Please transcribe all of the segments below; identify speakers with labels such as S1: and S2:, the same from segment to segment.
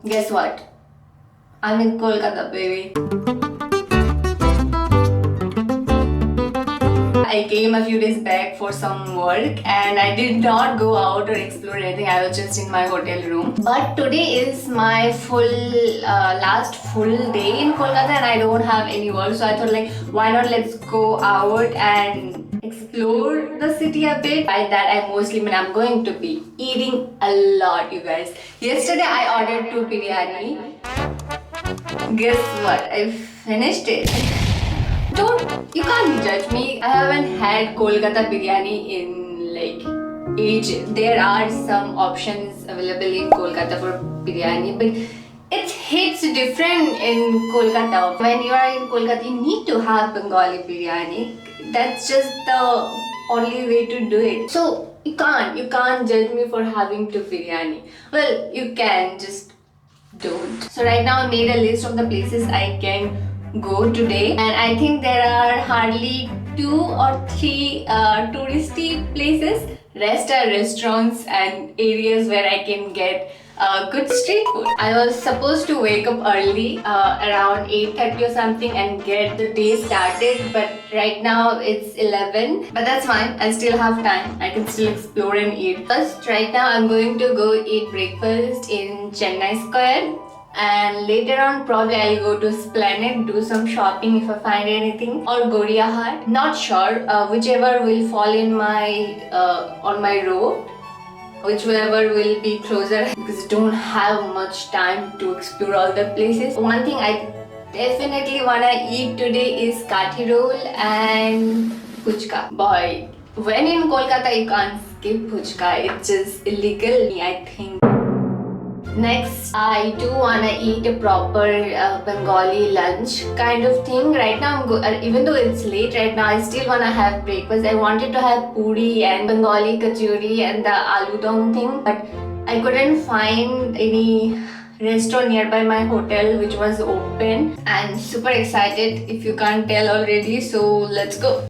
S1: Guess what? I'm in Kolkata, baby. I came a few days back for some work and I did not go out or explore anything. I was just in my hotel room. But today is my last full day in Kolkata and I don't have any work. So I thought like, why not let's go out and explore the city a bit. By that I mostly mean I'm going to be eating a lot, you guys. Yesterday I ordered 2 biryani. Guess what? I finished it. You can't judge me. I haven't had Kolkata biryani in like ages. There are some options available in Kolkata for biryani, but it hits different in Kolkata. When you are in Kolkata, you need to have Bengali biryani. That's just the only way to do it. So you can't judge me for having to biryani. Well, you can, just don't. So right now I made a list of the places I can go today, and I think there are hardly 2 or 3 touristy places. Rest are restaurants and areas where I can get good street food. I was supposed to wake up early around 8:30 or something and get the day started, but right now it's 11. But that's fine, I still have time. I can still explore and eat. First, right now I'm going to go eat breakfast in Chennai Square, and later on probably I'll go to Esplanade, do some shopping if I find anything, or Goria Hut. Not sure, whichever will fall in my on my road, whichever will be closer, because I don't have much time to explore all the places. One thing I definitely wanna eat today is kathi roll and puchka. Boy, when in Kolkata you can't skip puchka. It's just illegal, I think. Next, I do wanna eat a proper Bengali lunch kind of thing. Right now, even though it's late right now, I still wanna have breakfast. I wanted to have puri and Bengali kachori and the aloo dum thing, but I couldn't find any restaurant nearby my hotel which was open. I'm super excited if you can't tell already, so let's go.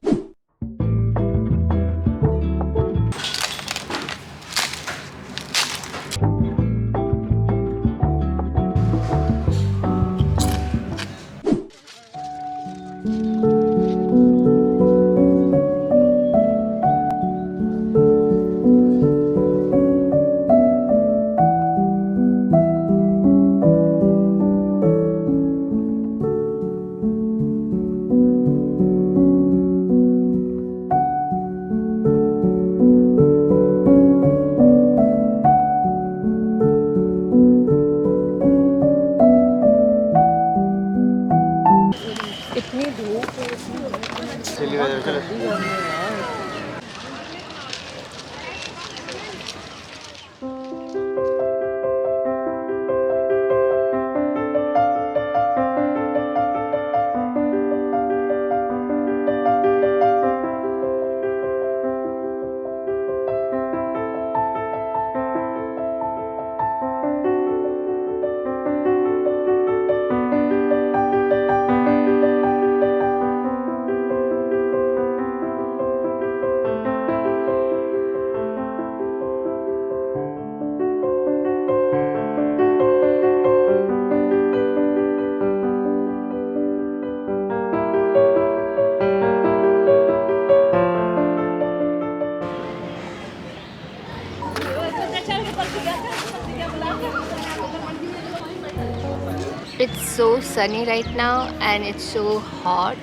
S1: It's so sunny right now and it's so hot,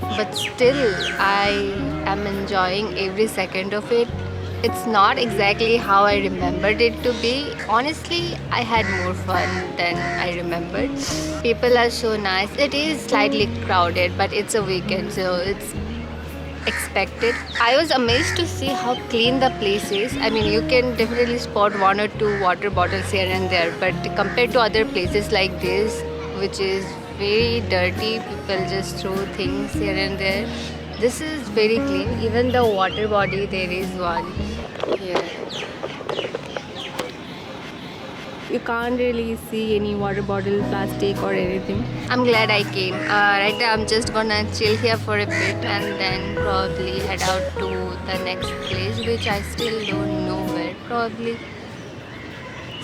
S1: but still I am enjoying every second of it. It's not exactly how I remembered it to be. Honestly, I had more fun than I remembered. People are so nice. It is slightly crowded, but it's a weekend, so it's expected. I was amazed to see how clean the place is. I mean, you can definitely spot 1 or 2 water bottles here and there, but compared to other places like this, which is very dirty, people just throw things here and there, this is very clean. Even the water body, there is one here. You can't really see any water bottle, plastic or anything. I'm glad I came. Right now I'm just gonna chill here for a bit and then probably head out to the next place, which I still don't know where. Probably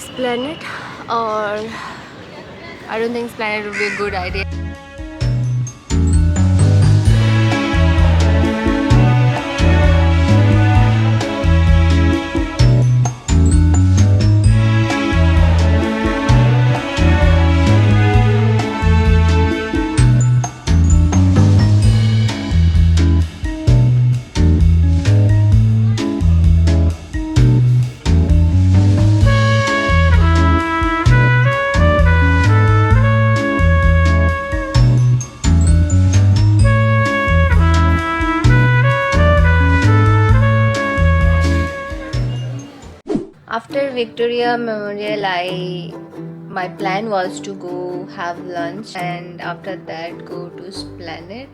S1: Esplanade, or I don't think Esplanade would be a good idea. After Victoria Memorial, my plan was to go have lunch and after that go to Esplanade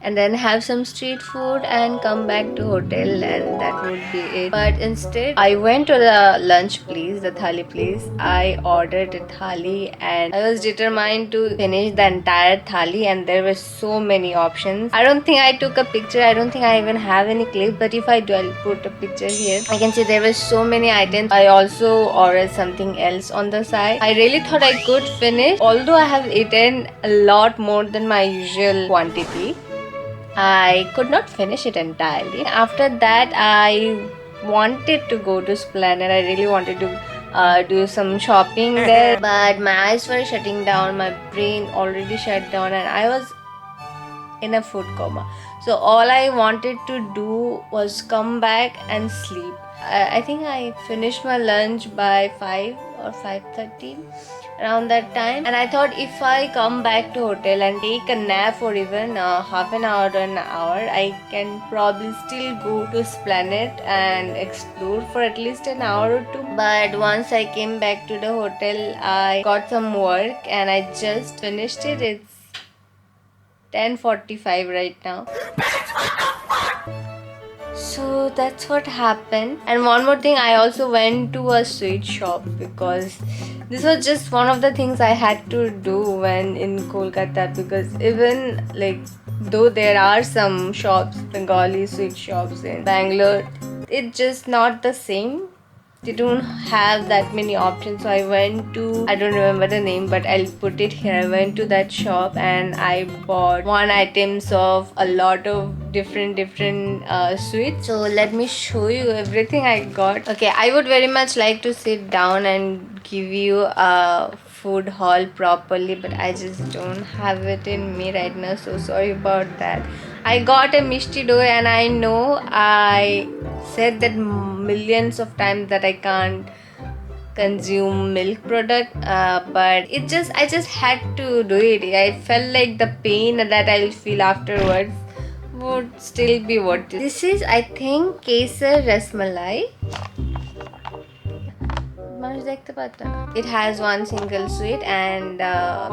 S1: and then have some street food and come back to hotel, and that would be it. But instead I went to the lunch place, the thali place. I ordered a thali and I was determined to finish the entire thali, and there were so many options. I don't think I took a picture. I don't think I even have any clip, but if I do, I'll put a picture here. I can see there were so many items. I also ordered something else on the side. I really thought I could finish, although I have eaten a lot more than my usual quantity. I could not finish it entirely. After that, I wanted to go to Esplanade. I really wanted to do some shopping there, but my eyes were shutting down. My brain already shut down, and I was in a food coma. So all I wanted to do was come back and sleep. I think I finished my lunch by 5 or 5:30 around that time, and I thought if I come back to hotel and take a nap for even half an hour or an hour, I can probably still go to Esplanade and explore for at least an hour or two. But once I came back to the hotel, I got some work and I just finished it. It's 10:45 right now. So that's what happened. And one more thing, I also went to a sweet shop because this was just one of the things I had to do when in Kolkata, because even like though there are some shops, Bengali sweet shops in Bangalore, it's just not the same. They don't have that many options. So I went to, I don't remember the name, but I'll put it here. I went to that shop and I bought one items of a lot of different sweets. So let me show you everything I got. Okay, I would very much like to sit down and give you a food haul properly, but I just don't have it in me right now, so sorry about that. I got a Mishti dough, and I know I said that millions of times that I can't consume milk product, but I just had to do it. I felt like the pain that I'll feel afterwards would still be worth it. This is, I think, Kesar Rasmalai. It has one single sweet and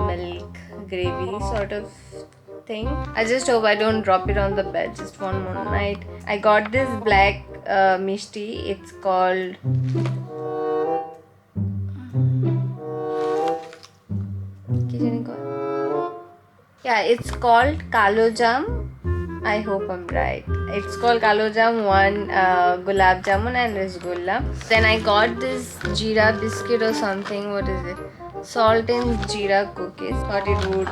S1: milk gravy sort of thing. I just hope I don't drop it on the bed just one more night. I got this black mishti. It's called it's called Kalo Jam. I hope I'm right. It's called Kalo Jam, one gulab jamun and rasgulla. Then I got this jeera biscuit or something. What is it? Salt and jeera cookies. Thought it would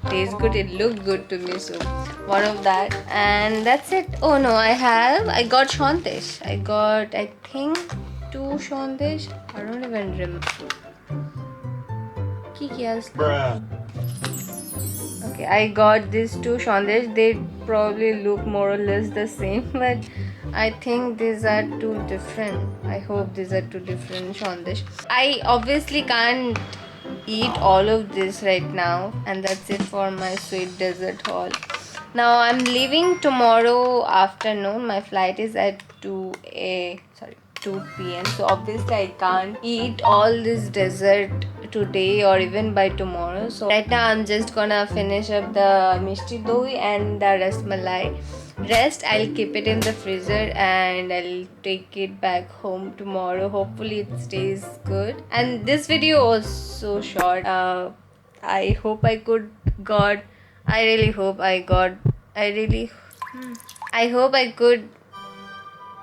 S1: taste good. It looked good to me, so one of that. And that's it. Oh no, I got Shondesh. I got, I think, 2 Shondesh. I don't even remember. Okay, I got these 2 Shondesh. They probably look more or less the same, but I think these are 2 different. I hope these are 2 different Shondesh. I obviously can't eat all of this right now, and that's it for my sweet dessert haul. Now I'm leaving tomorrow afternoon. My flight is at 2 p.m. So obviously I can't eat all this dessert today or even by tomorrow. So right now I'm just gonna finish up the Mishti Doi and the Rasmalai. Rest I'll keep it in the freezer and I'll take it back home tomorrow. Hopefully it stays good. And this video was so short. I hope I could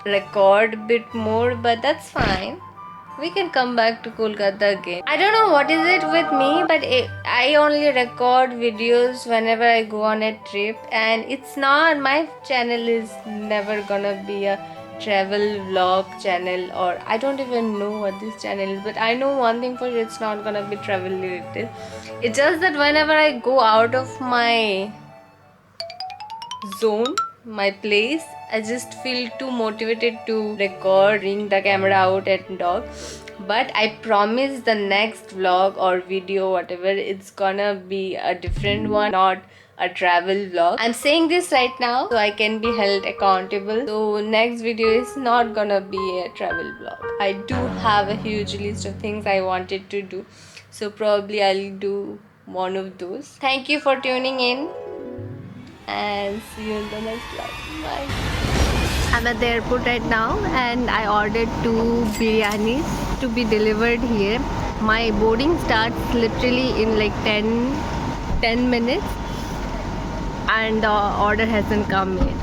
S1: record a bit more, but that's fine. we can come back to Kolkata again. I don't know what is it with me, but I only record videos whenever I go on a trip, and it's not, my channel is never gonna be a travel vlog channel, or I don't even know what this channel is, but I know one thing for sure, it's not gonna be travel related. It's just that whenever I go out of my zone, my place, I just feel too motivated to record, bring the camera out and all. But I promise the next vlog or video, whatever, it's gonna be a different one, not a travel vlog. I'm saying this right now so I can be held accountable. So next video is not gonna be a travel vlog. I do have a huge list of things I wanted to do, so probably I'll do one of those. Thank you for tuning in, and see you in the next vlog. Bye. I'm at the airport right now, and I ordered 2 biryanis to be delivered here. My boarding starts literally in like 10 minutes, and the order hasn't come yet.